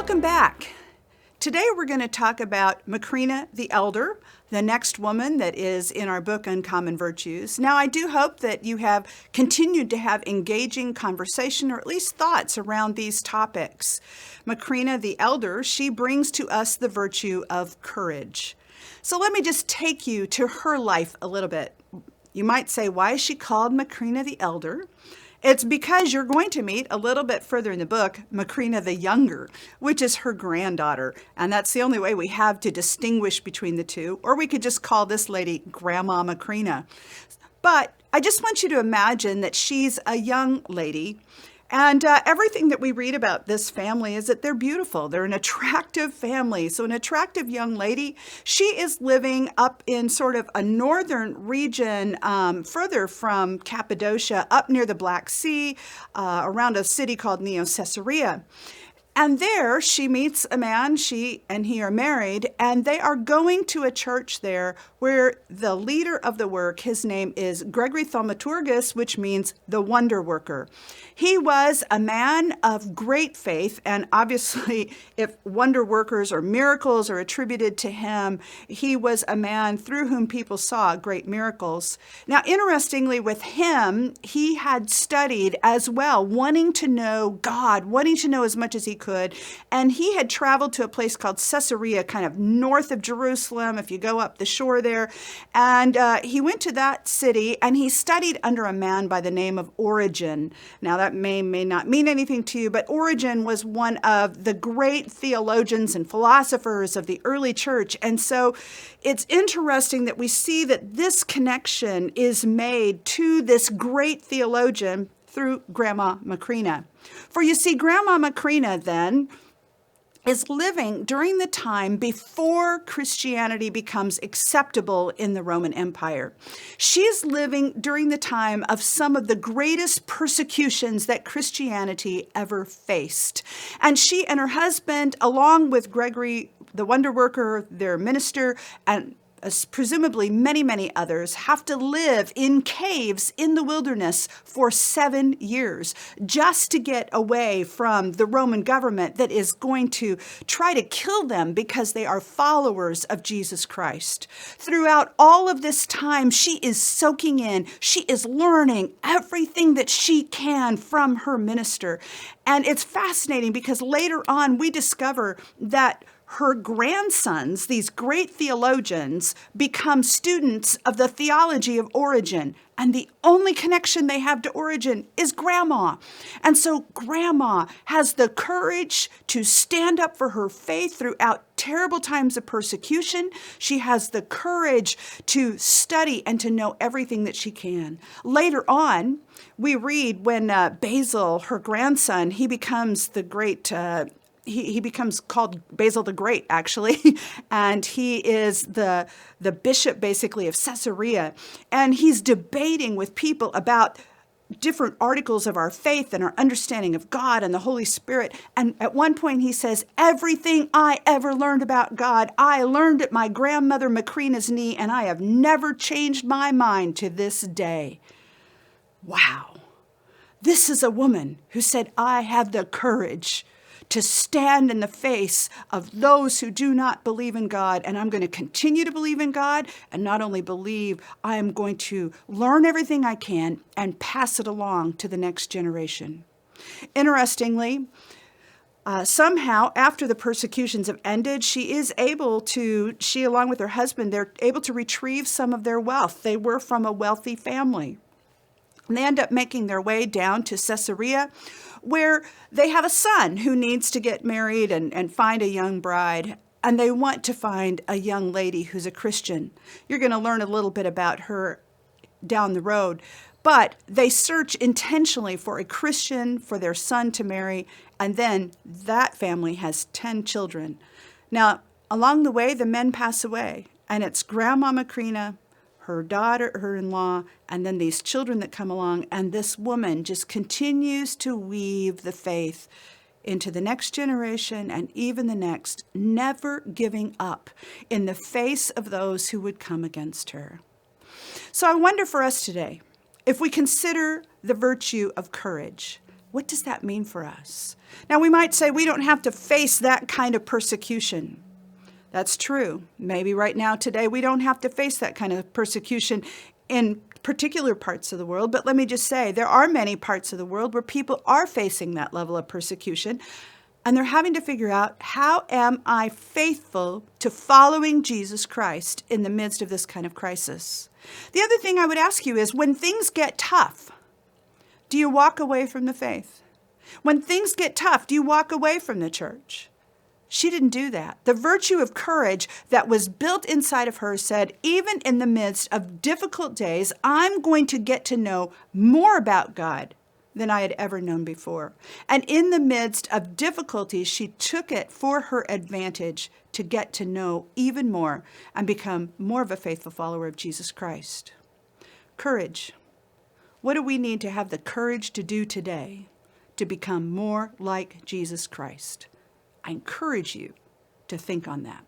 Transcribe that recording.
Welcome back. Today we're going to talk about Macrina the Elder, the next woman that is in our book, Uncommon Virtues. Now, I do hope that you have continued to have engaging conversation or at least thoughts around these topics. Macrina the Elder, she brings to us the virtue of courage. So let me just take you to her life a little bit. You might say, why is she called Macrina the Elder? It's because you're going to meet a little bit further in the book, Macrina the Younger, which is her granddaughter. And that's the only way we have to distinguish between the two. Or we could just call this lady Grandma Macrina. But I just want you to imagine that she's a young lady. And everything that we read about this family is that they're beautiful. They're an attractive family. So an attractive young lady, she is living up in sort of a northern region, further from Cappadocia, up near the Black Sea, around a city called Caesarea. And there she meets a man, she and he are married, and they are going to a church there where the leader of the work, his name is Gregory Thaumaturgus, which means the wonder worker. He was a man of great faith, and obviously if wonder workers or miracles are attributed to him, he was a man through whom people saw great miracles. Now, interestingly, with him, he had studied as well, wanting to know God, wanting to know as much as he could. And he had traveled to a place called Caesarea, kind of north of Jerusalem, if you go up the shore there. And he went to that city and he studied under a man by the name of Origen. Now that may not mean anything to you, but Origen was one of the great theologians and philosophers of the early church. And so it's interesting that we see that this connection is made to this great theologian through Grandma Macrina. For you see, Grandma Macrina then is living during the time before Christianity becomes acceptable in the Roman Empire. She's living during the time of some of the greatest persecutions that Christianity ever faced. And she and her husband, along with Gregory, the wonder worker, their minister, and presumably many, many others, have to live in caves in the wilderness for 7 years just to get away from the Roman government that is going to try to kill them because they are followers of Jesus Christ. Throughout all of this time, she is soaking in, she is learning everything that she can from her minister. And it's fascinating because later on we discover that her grandsons, these great theologians, become students of the theology of Origen. And the only connection they have to Origen is Grandma. And so Grandma has the courage to stand up for her faith throughout terrible times of persecution. She has the courage to study and to know everything that she can. Later on, we read when Basil, her grandson, he becomes the great He becomes called Basil the Great, actually, and he is the bishop, basically, of Caesarea, and he's debating with people about different articles of our faith and our understanding of God and the Holy Spirit. And at one point he says, everything I ever learned about God, I learned at my grandmother Macrina's knee, and I have never changed my mind to this day. Wow. This is a woman who said, I have the courage to stand in the face of those who do not believe in God. And I'm going to continue to believe in God, and not only believe, I am going to learn everything I can and pass it along to the next generation. Interestingly, somehow after the persecutions have ended, she along with her husband, they're able to retrieve some of their wealth. They were from a wealthy family. And they end up making their way down to Caesarea, where they have a son who needs to get married and find a young bride. And they want to find a young lady who's a Christian. You're going to learn a little bit about her down the road. But they search intentionally for a Christian for their son to marry. And then that family has 10 children. Now, along the way, the men pass away. And it's Grandma Macrina, her daughter, her in-law, and then these children that come along. And this woman just continues to weave the faith into the next generation and even the next, never giving up in the face of those who would come against her. So I wonder for us today, if we consider the virtue of courage, What does that mean for us? Now, we might say we don't have to face that kind of persecution. That's true. Maybe right now, today, we don't have to face that kind of persecution in particular parts of the world. But let me just say, there are many parts of the world where people are facing that level of persecution. And they're having to figure out, how am I faithful to following Jesus Christ in the midst of this kind of crisis? The other thing I would ask you is, when things get tough, do you walk away from the faith? When things get tough, do you walk away from the church? She didn't do that. The virtue of courage that was built inside of her said, even in the midst of difficult days, I'm going to get to know more about God than I had ever known before. And in the midst of difficulties, she took it for her advantage to get to know even more and become more of a faithful follower of Jesus Christ. Courage. What do we need to have the courage to do today to become more like Jesus Christ? I encourage you to think on that.